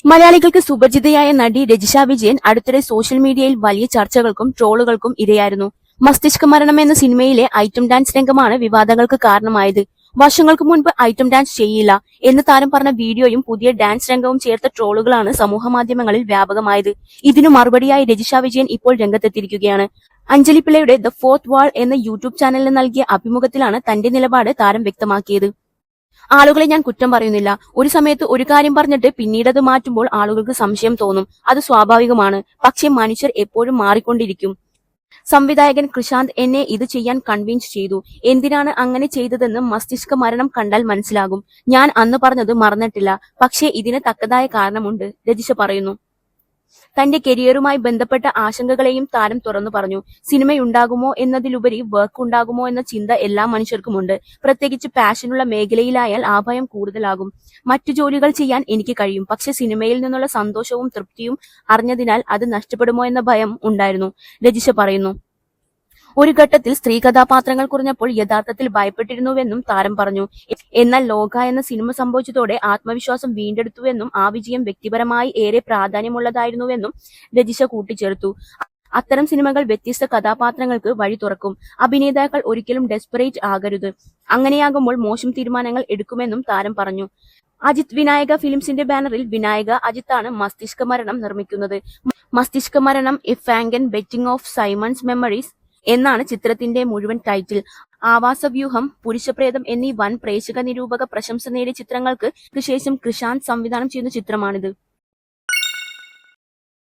മലയാളികൾക്ക് സുപരിചിതയായ നടി രജിഷ വിജയൻ അടുത്തിടെ സോഷ്യൽ മീഡിയയിൽ വലിയ ചർച്ചകൾക്കും ട്രോളുകൾക്കും ഇരയായിരുന്നു. മസ്തിഷ്ക മരണം എന്ന സിനിമയിലെ ഐറ്റം ഡാൻസ് രംഗമാണ് വിവാദങ്ങൾക്ക് കാരണമായത്. വർഷങ്ങൾക്ക് മുൻപ് ഐറ്റം ഡാൻസ് ചെയ്യില്ല എന്ന് താരം പറഞ്ഞ വീഡിയോയും പുതിയ ഡാൻസ് രംഗവും ചേർത്ത ട്രോളുകളാണ് സമൂഹമാധ്യമങ്ങളിൽ വ്യാപകമായത്. ഇതിനു മറുപടിയായി രജിഷ വിജയൻ ഇപ്പോൾ രംഗത്തെത്തിയിരിക്കുകയാണ്. അഞ്ജലി പിള്ളയുടെ ദ ഫോർത്ത് വാൾ എന്ന യൂട്യൂബ് ചാനലിന് നൽകിയ അഭിമുഖത്തിലാണ് തന്റെ നിലപാട് താരം വ്യക്തമാക്കിയത്. ആളുകളെ ഞാൻ കുറ്റം പറയുന്നില്ല. ഒരു സമയത്ത് ഒരു കാര്യം പറഞ്ഞിട്ട് പിന്നീടത് മാറ്റുമ്പോൾ ആളുകൾക്ക് സംശയം തോന്നും. അത് സ്വാഭാവികമാണ്. പക്ഷേ മനുഷ്യർ എപ്പോഴും മാറിക്കൊണ്ടിരിക്കും. സംവിധായകൻ കൃഷാന്ത് എന്നെ ഇത് ചെയ്യാൻ കൺവിൻസ് ചെയ്തു. എന്തിനാണ് അങ്ങനെ ചെയ്തതെന്ന് മസ്തിഷ്ക മരണം കണ്ടാൽ മനസ്സിലാകും. ഞാൻ അന്ന് പറഞ്ഞത് മറന്നിട്ടില്ല. പക്ഷേ ഇതിന് തക്കതായ കാരണമുണ്ട്, രജിഷ പറയുന്നു. തന്റെ കരിയറുമായി ബന്ധപ്പെട്ട ആശങ്കകളെയും താരം തുറന്നു പറഞ്ഞു. സിനിമയുണ്ടാകുമോ എന്നതിലുപരി വർക്ക് ഉണ്ടാകുമോ എന്ന ചിന്ത എല്ലാ മനുഷ്യർക്കുമുണ്ട്. പ്രത്യേകിച്ച് പാഷനുള്ള മേഖലയിലായാൽ ആ ഭയം കൂടുതലാകും. മറ്റു ജോലികൾ ചെയ്യാൻ എനിക്ക് കഴിയും, പക്ഷെ സിനിമയിൽ നിന്നുള്ള സന്തോഷവും തൃപ്തിയും അറിഞ്ഞതിനാൽ അത് നഷ്ടപ്പെടുമോ എന്ന ഭയം ഉണ്ടായിരുന്നു, രജിഷ പറയുന്നു. ഒരു ഘട്ടത്തിൽ സ്ത്രീ കഥാപാത്രങ്ങൾ കുറഞ്ഞപ്പോൾ യഥാർത്ഥത്തിൽ ഭയപ്പെട്ടിരുന്നുവെന്നും താരം പറഞ്ഞു. എന്നാൽ ലോക എന്ന സിനിമ സംഭവിച്ചതോടെ ആത്മവിശ്വാസം വീണ്ടെടുത്തുവെന്നും ആ വിജയം വ്യക്തിപരമായി ഏറെ പ്രാധാന്യമുള്ളതായിരുന്നുവെന്നും രജിഷ കൂട്ടിച്ചേർത്തു. അത്തരം സിനിമകൾ വ്യത്യസ്ത കഥാപാത്രങ്ങൾക്ക് വഴി തുറക്കും. അഭിനേതാക്കൾ ഒരിക്കലും ഡെസ്പറേറ്റ് ആകരുത്. അങ്ങനെയാകുമ്പോൾ മോശം തീരുമാനങ്ങൾ എടുക്കുമെന്നും താരം പറഞ്ഞു. അജിത് വിനായക ഫിലിംസിന്റെ ബാനറിൽ വിനായക അജിത്താണ് മസ്തിഷ്ക മരണം നിർമ്മിക്കുന്നത്. Masthishka Maranam a frankenbiting of Simon's memories എന്നാണ് ചിത്രത്തിന്റെ മുഴുവൻ ടൈറ്റിൽ. ആവാസവ്യൂഹം, പുരുഷപ്രേതം എന്നീ വൻ പ്രേക്ഷക നിരൂപക പ്രശംസ നേടിയ ചിത്രങ്ങൾക്ക് ശേഷം കൃഷാന്ത് സംവിധാനം ചെയ്യുന്ന ചിത്രമാണിത്.